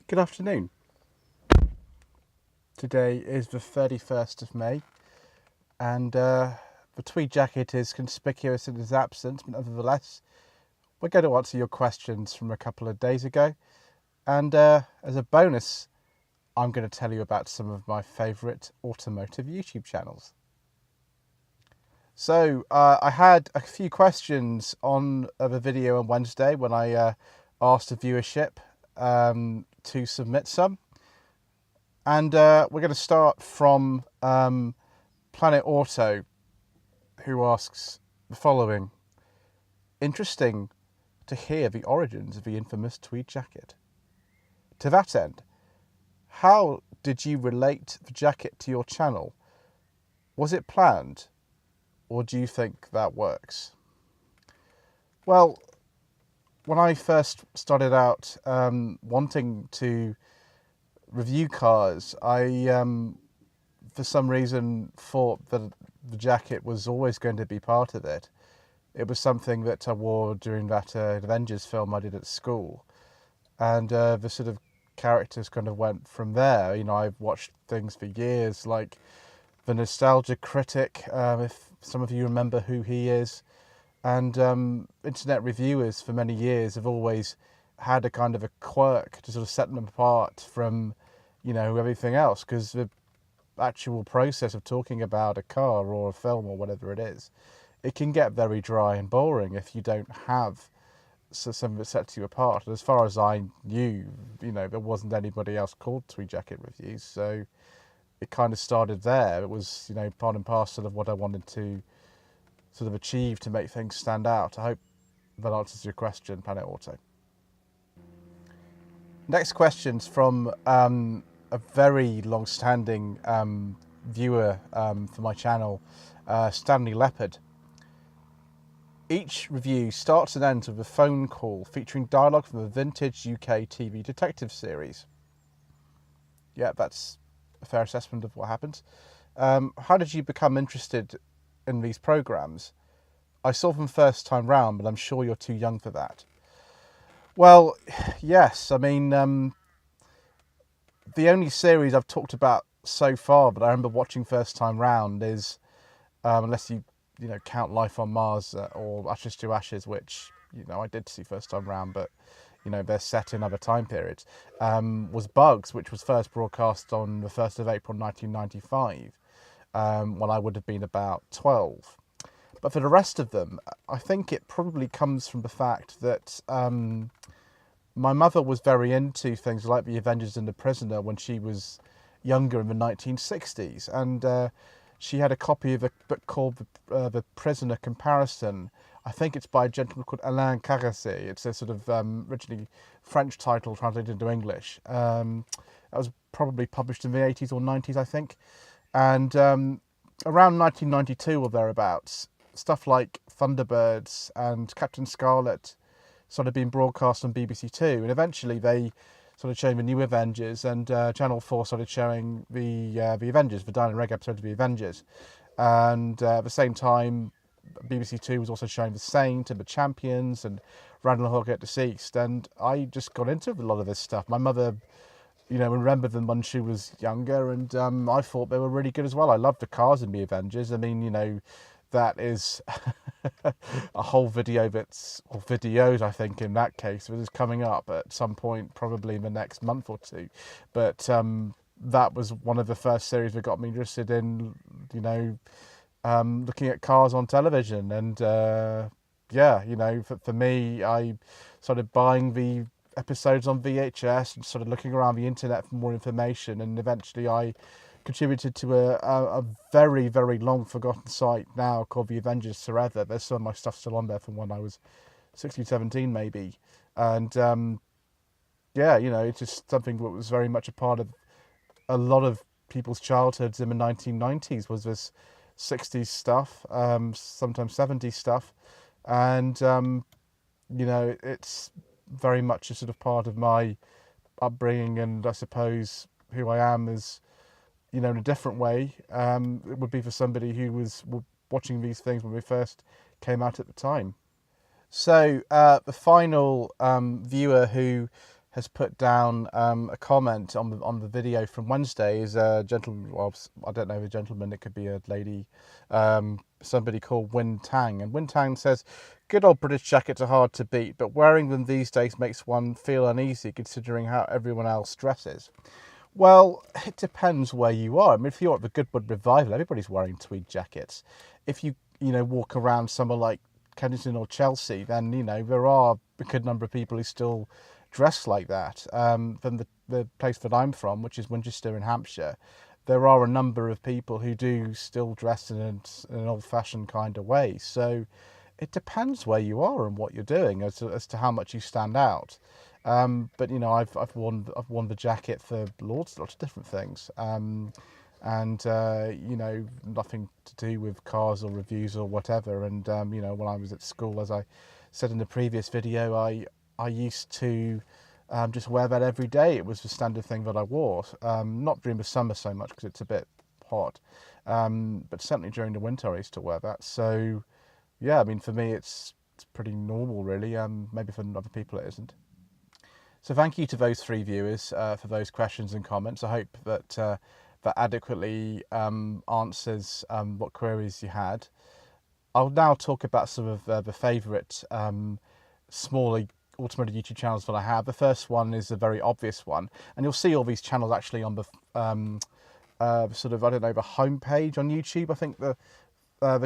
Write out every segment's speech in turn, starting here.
Good afternoon. Today is the 31st of May and the tweed jacket is conspicuous in his absence, but nevertheless we're going to answer your questions from a couple of days ago, and as a bonus I'm going to tell you about some of my favourite automotive YouTube channels. So I had a few questions on the video on Wednesday when I asked the viewership to submit some. And we're going to start from Planet Auto, who asks the following. Interesting to hear the origins of the infamous tweed jacket. To that end, how did you relate the jacket to your channel? Was it planned, or do you think that works? Well, when I first started out wanting to review cars, I for some reason thought that the jacket was always going to be part of it. It was something that I wore during that Avengers film I did at school, and the sort of characters kind of went from there. You know, I've watched things for years like The Nostalgia Critic, if some of you remember who he is, and internet reviewers for many years have always had a kind of a quirk to sort of set them apart from, you know, everything else, because the actual process of talking about a car or a film or whatever it is, it can get very dry and boring if you don't have something that sets you apart. And as far as I knew, you know, there wasn't anybody else called Tweed Jacket Reviews, so it kind of started there. It was, you know, part and parcel of what I wanted to sort of achieve to make things stand out. I hope that answers your question, Planet Auto. Next question's from a very long-standing viewer for my channel, Stanley Leopard. Each review starts and ends with a phone call featuring dialogue from a vintage UK TV detective series. Yeah, that's a fair assessment of what happens. How did you become interested in these programmes? I saw them first time round, but I'm sure you're too young for that. Well, yes, I mean, the only series I've talked about so far that I remember watching first time round is, unless you know, count Life on Mars or Ashes to Ashes, which, you know, I did see first time round, but, you know, they're set in other time periods, was Bugs, which was first broadcast on the 1st of April 1995, when I would have been about 12. But for the rest of them, I think it probably comes from the fact that my mother was very into things like The Avengers and The Prisoner when she was younger in the 1960s, and she had a copy of a book called The Prisoner Comparison. I think it's by a gentleman called Alain Carassi. It's a sort of originally French title translated into English. That was probably published in the 80s or 90s, I think. And around 1992 or thereabouts, stuff like Thunderbirds and Captain Scarlet started being broadcast on BBC Two, and eventually they started showing the New Avengers, and Channel 4 started showing the Avengers, the Diana Reg episode of the Avengers. And at the same time, BBC Two was also showing The Saint and The Champions and Randall Hall Get Deceased, and I just got into a lot of this stuff. My mother, you know, remembered them when she was younger, and I thought they were really good as well. I loved the cars in the Avengers. I mean, you know, that is a whole video or videos, I think, in that case, that is coming up at some point, probably in the next month or two. But that was one of the first series that got me interested in, you know, looking at cars on television. And yeah, you know, for me, I started buying the episodes on VHS and started looking around the internet for more information, and eventually I contributed to a very, very long forgotten site now called The Avengers Forever. There's some of my stuff still on there from when I was 16, 17 maybe. And yeah, you know, it's just something that was very much a part of a lot of people's childhoods in the 1990s, was this 60s stuff, sometimes 70s stuff. And, you know, it's very much a sort of part of my upbringing, and I suppose who I am is, you know, in a different way. It would be for somebody who was watching these things when they first came out at the time. So the final viewer who has put down a comment on the video from Wednesday. Is a gentleman, well, I don't know, a gentleman, it could be a lady, somebody called Win Tang. And Win Tang says, good old British jackets are hard to beat, but wearing them these days makes one feel uneasy considering how everyone else dresses. Well, it depends where you are. I mean, if you're at the Goodwood Revival, everybody's wearing tweed jackets. If you walk around somewhere like Kensington or Chelsea, then, there are a good number of people who still dress like that. From the place that I'm from, which is Winchester in Hampshire, there are a number of people who do still dress in an old-fashioned kind of way. So it depends where you are and what you're doing as to how much you stand out. But I've worn the jacket for lots of different things, and nothing to do with cars or reviews or whatever. And when I was at school, as I said in the previous video, I used to just wear that every day. It was the standard thing that I wore. Not during the summer so much because it's a bit hot, but certainly during the winter I used to wear that. So yeah, I mean, for me it's pretty normal, really. Maybe for other people it isn't. So thank you to those 3 viewers for those questions and comments. I hope that that adequately answers what queries you had. I'll now talk about some of the favourite smaller automotive YouTube channels that I have. The first one is a very obvious one, and you'll see all these channels actually on the sort of, I don't know, the homepage on YouTube. I think the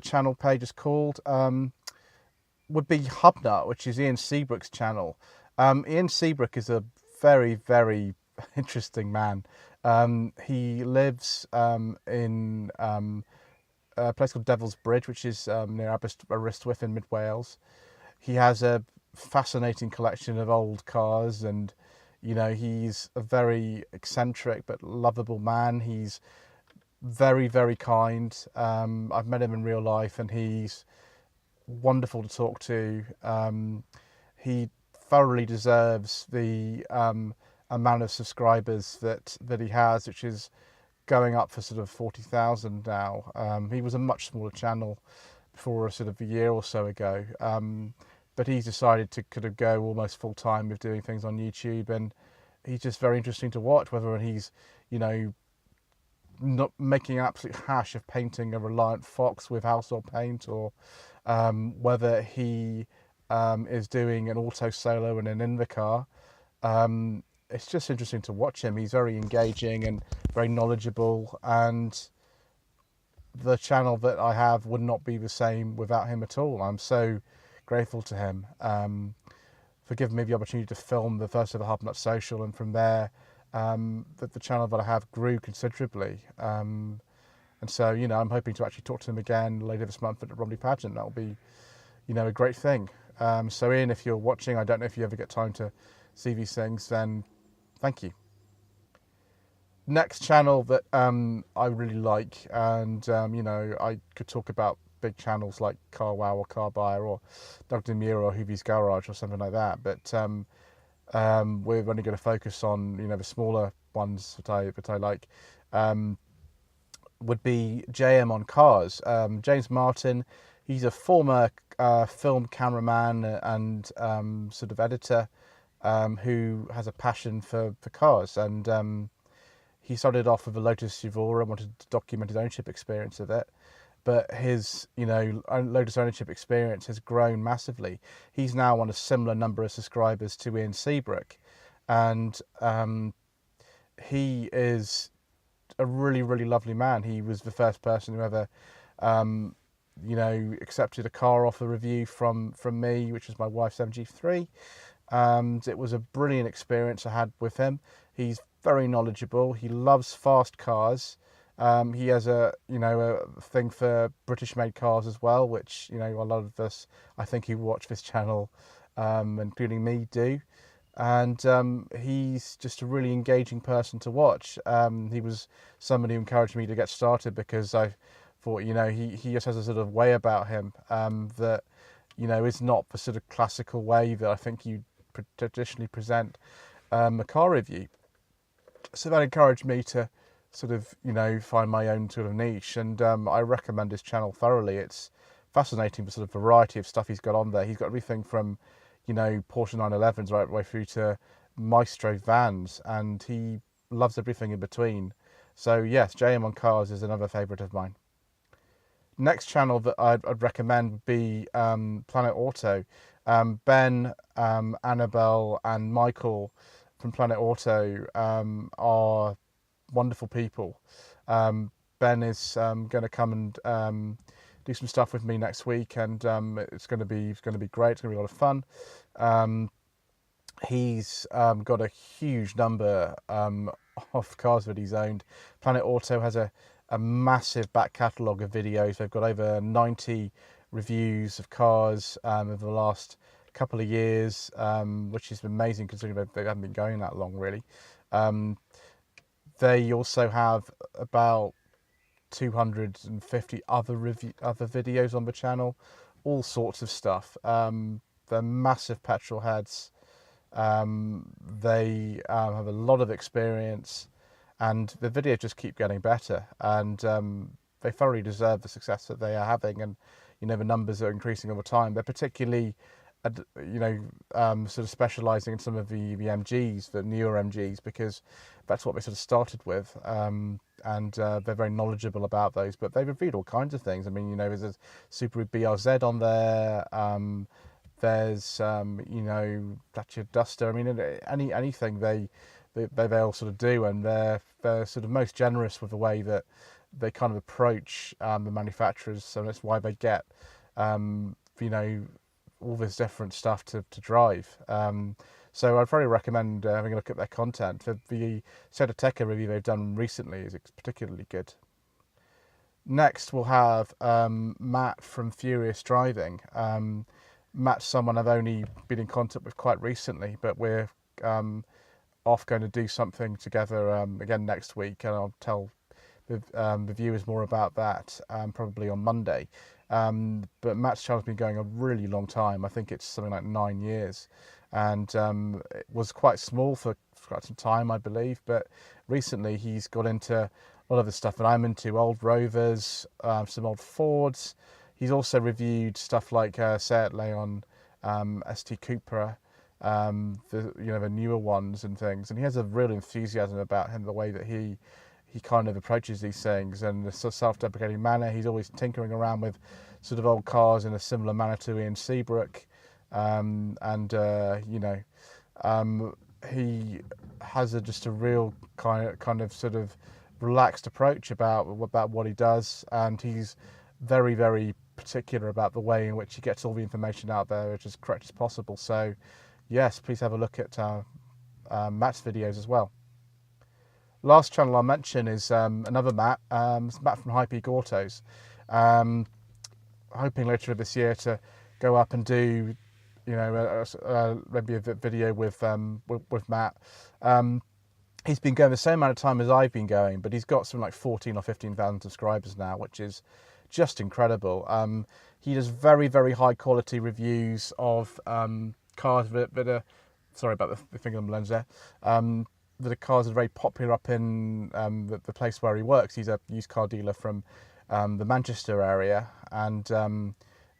channel page is called would be Hubner, which is Ian Seabrook's channel. Ian Seabrook is a very, very interesting man. He lives in a place called Devil's Bridge, which is near Aberystwyth in Mid Wales. He has a fascinating collection of old cars, and he's a very eccentric but lovable man. He's very, very kind. I've met him in real life, and he's wonderful to talk to. He thoroughly deserves the amount of subscribers that he has, which is going up for sort of 40,000 now. He was a much smaller channel before sort of a year or so ago, but he's decided to kind of go almost full time with doing things on YouTube, and he's just very interesting to watch, whether he's not making an absolute hash of painting a Reliant Fox with household paint, or whether he is doing an auto solo and an Invacar. It's just interesting to watch him. He's very engaging and very knowledgeable, and the channel that I have would not be the same without him at all. I'm so grateful to him for giving me the opportunity to film the first ever Hubner Social, and from there the channel that I have grew considerably. And so I'm hoping to actually talk to him again later this month at the Romney pageant. That'll be a great thing. So Ian, if you're watching, I don't know if you ever get time to see these things, then thank you. Next channel that I really like, and I could talk about big channels like Carwow or Carbuyer or Doug Demure or Hoovy's Garage or something like that, but we're only going to focus on the smaller ones that I like. Would be JM on Cars. James Martin, he's a former film cameraman and sort of editor who has a passion for cars, and he started off with a Lotus Evora and wanted to document his ownership experience of it, but his Lotus ownership experience has grown massively. He's now on a similar number of subscribers to Ian Seabrook, and he is a really, really lovely man. He was the first person who ever accepted a car offer review from me, which was my wife's MG3, and it was a brilliant experience I had with him. He's very knowledgeable. He loves fast cars. He has a thing for British made cars as well, which a lot of us, I think, who watch this channel, including me, do. And he's just a really engaging person to watch. He was somebody who encouraged me to get started, because I thought, he just has a sort of way about him that is not the sort of classical way that I think you traditionally present a car review. So that encouraged me to sort of find my own sort of niche, and I recommend his channel thoroughly. It's fascinating, the sort of variety of stuff he's got on there. He's got everything from Porsche 911s right the way through to maestro vans, and he loves everything in between. So yes, Jammin Cars is another favourite of mine. Next channel that I'd recommend would be Planet Auto. Ben, Annabelle and Michael from Planet Auto are wonderful people. Ben is going to come and do some stuff with me next week, and it's going to be great. It's going to be a lot of fun. He's got a huge number of cars that he's owned. Planet Auto has a massive back catalogue of videos. They've got over 90 reviews of cars over the last couple of years, which is amazing considering they haven't been going that long, really. They also have about 250 other videos on the channel, all sorts of stuff. They're massive petrol heads. They have a lot of experience, and the videos just keep getting better, and they thoroughly deserve the success that they are having, and the numbers are increasing over time. They're particularly sort of specialising in some of the MGs, the newer MGs, because that's what they sort of started with, and they're very knowledgeable about those. But they've reviewed all kinds of things. I mean, there's a Subaru BRZ on there. There's Dacia Duster. I mean, anything they all sort of do, and they're sort of most generous with the way that they kind of approach the manufacturers. So that's why they get all this different stuff to drive. So I'd probably recommend having a look at their content. The Seat Ateca review they've done recently is particularly good. Next, we'll have Matt from Furious Driving. Matt's someone I've only been in contact with quite recently, but we're off going to do something together again next week, and I'll tell the viewers more about that probably on Monday. But Matt's channel's been going a really long time. I think it's something like 9 years, and it was quite small for quite some time, I believe. But recently he's got into a lot of the stuff that I'm into: old Rovers, some old Fords. He's also reviewed stuff like Seat Leon, ST Cupra, the newer ones and things. And he has a real enthusiasm about him, the way that he kind of approaches these things, and the sort of self-deprecating manner. He's always tinkering around with sort of old cars in a similar manner to Ian Seabrook, he has just a real kind of sort of relaxed approach about what he does, and he's very, very particular about the way in which he gets all the information out there as correct as possible. So yes, please have a look at Matt's videos as well. Last channel I'll mention is another Matt, Matt from High Peak Autos. Hoping later this year to go up and do, maybe a video with Matt. He's been going the same amount of time as I've been going, but he's got something like 14 or 15,000 subscribers now, which is just incredible. He does very, very high quality reviews of cars that are, sorry about the finger on the lens there, the cars are very popular up in the place where he works. He's a used car dealer from the Manchester area, and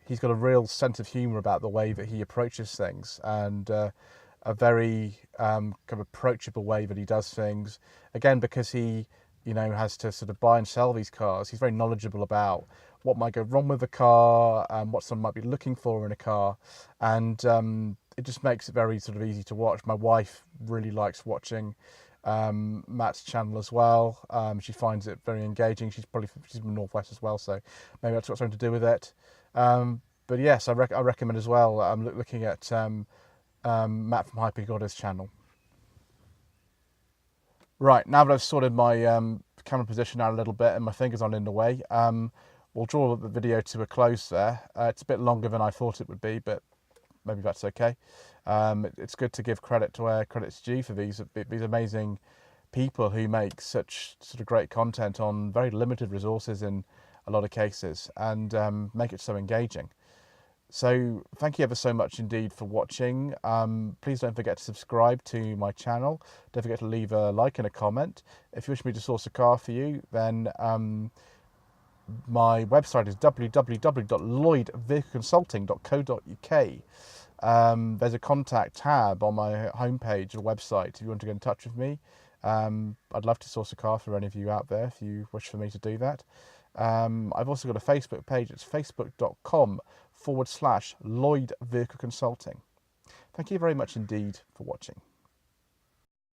he's got a real sense of humour about the way that he approaches things, and a very kind of approachable way that he does things. Again, because he has to sort of buy and sell these cars, he's very knowledgeable about what might go wrong with the car, what someone might be looking for in a car, and it just makes it very sort of easy to watch. My wife really likes watching Matt's channel as well. She finds it very engaging. She's from the Northwest as well, so maybe that's got something to do with it. But yes, I recommend as well looking at Matt from High Peak Auto's channel. Right, now that I've sorted my camera position out a little bit and my fingers aren't in the way, we'll draw the video to a close there. It's a bit longer than I thought it would be, but maybe that's okay. It's good to give credit to where credit's due for these amazing people who make such sort of great content on very limited resources in a lot of cases, and make it so engaging. So thank you ever so much indeed for watching. Please don't forget to subscribe to my channel. Don't forget to leave a like and a comment. If you wish me to source a car for you, then my website is www.lloydvehicleconsulting.co.uk. There's a contact tab on my homepage or website if you want to get in touch with me. I'd love to source a car for any of you out there if you wish for me to do that. I've also got a Facebook page. It's facebook.com/Lloyd Vehicle Consulting. Thank you very much indeed for watching.